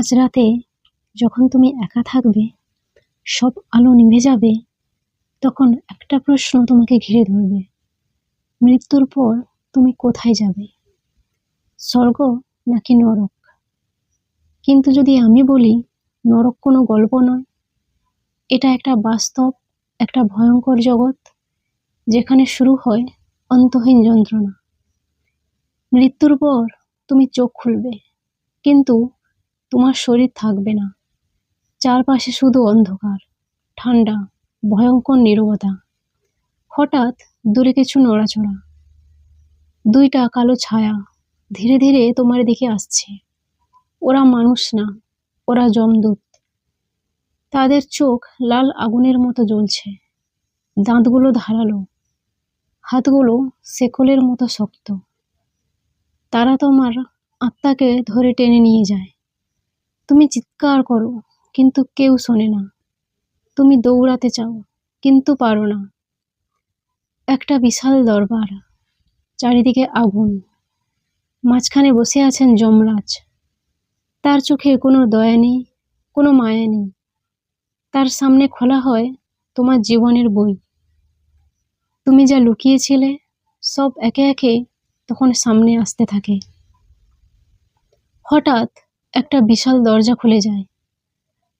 আজ রাতে যখন তুমি একা থাকবে, সব আলো নিভে যাবে, তখন একটা প্রশ্ন তোমাকে ঘিরে ধরবে। মৃত্যুর পর তুমি কোথায় যাবে? স্বর্গ নাকি নরক? কিন্তু যদি আমি বলি নরক কোনো গল্প নয়, এটা একটা বাস্তব, একটা ভয়ঙ্কর জগৎ, যেখানে শুরু হয় অন্তহীন যন্ত্রণা। মৃত্যুর পর তুমি চোখ খুলবে, কিন্তু তোমার শরীর থাকবে না। চারপাশে শুধু অন্ধকার, ঠান্ডা, ভয়ঙ্কর নীরবতা। হঠাৎ দূরে কিছু নড়াচড়া, দুইটা কালো ছায়া ধীরে ধীরে তোমার দিকে আসছে। ওরা মানুষ না, ওরা যমদূত। তাদের চোখ লাল আগুনের মতো জ্বলছে, দাঁতগুলো ধারালো, হাতগুলো শেকলের মতো শক্ত। তারা তোমার আত্মাকে ধরে টেনে নিয়ে যায়। তুমি চিৎকার করো, কিন্তু কেউ শোনে না। তুমি দৌড়াতে চাও, কিন্তু পারো না। একটা বিশাল দরবার, চারিদিকে আগুন, মাঝখানে বসে আছেন যমরাজ। তার চোখে কোনো দয়া নেই, কোনো মায়া নেই। তার সামনে খোলা হয় তোমার জীবনের বই। তুমি যা লুকিয়েছিলে সব একে একে তখন সামনে আসতে থাকে। হঠাৎ একটা বিশাল দরজা খুলে যায়।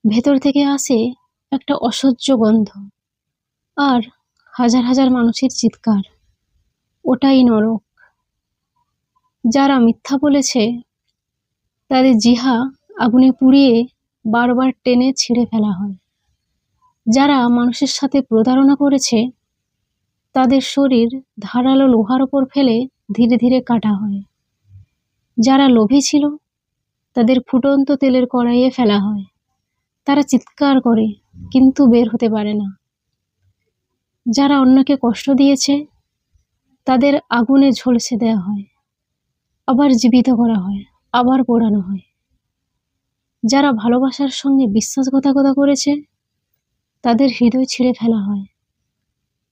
ভেতর থেকে আসে একটা অসহ্য গন্ধ, আর হাজার হাজার মানুষের চিৎকার। ওটাই নরক। যারা মিথ্যা বলেছে তাদের জিহ্বা আগুনে পুড়িয়ে বারবার টেনে ছিঁড়ে ফেলা হয়। যারা মানুষের সাথে প্রতারণা করেছে তাদের শরীর ধারালো লোহার ওপর ফেলে ধীরে ধীরে কাটা হয়। যারা লোভী ছিল তাদের ফুটন্ত তেলের কড়াইয়ে ফেলা হয়। তারা চিৎকার করে, কিন্তু বের হতে পারে না। যারা অন্যকে কষ্ট দিয়েছে তাদের আগুনে ঝলসে দেওয়া হয়, আবার জীবিত করা হয়, আবার পোড়ানো হয়। যারা ভালোবাসার সঙ্গে বিশ্বাসঘাতকতা করেছে তাদের হৃদয় ছিঁড়ে ফেলা হয়,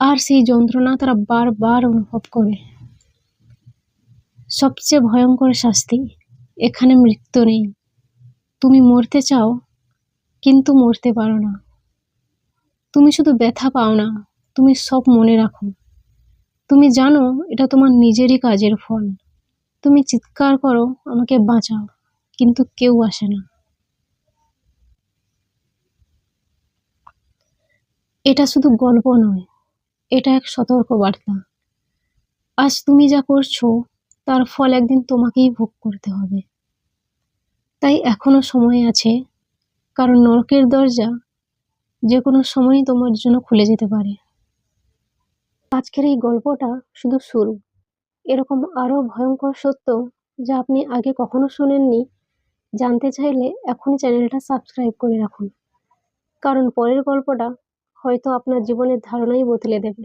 আর সেই যন্ত্রণা তারা বারবার অনুভব করে। সবচেয়ে ভয়ঙ্কর শাস্তি, এখানে মৃত্যু নেই। তুমি মরতে চাও, কিন্তু মরতে পারো না। তুমি শুধু ব্যথা পাও না, তুমি সব মনে রাখো। তুমি জানো এটা তোমার নিজেরই কাজের ফল। তুমি চিৎকার করো, আমাকে বাঁচাও, কিন্তু কেউ আসে না। এটা শুধু গল্প নয়, এটা এক সতর্ক বার্তা। আজ তুমি যা করছো তার ফল একদিন তোমাকেই ভোগ করতে হবে। তাই এখনো সময় আছে, কারণ নরকের দরজা যে কোনো সময়ই তোমার জন্য খুলে যেতে পারে। আজকের এই গল্পটা শুধু শুরু। এরকম আরো ভয়ঙ্কর সত্য যা আপনি আগে কখনো শোনেননি, জানতে চাইলে এখনই চ্যানেলটা সাবস্ক্রাইব করে রাখুন, কারণ পরের গল্পটা হয়তো আপনার জীবনের ধারণাই বদলে দেবে।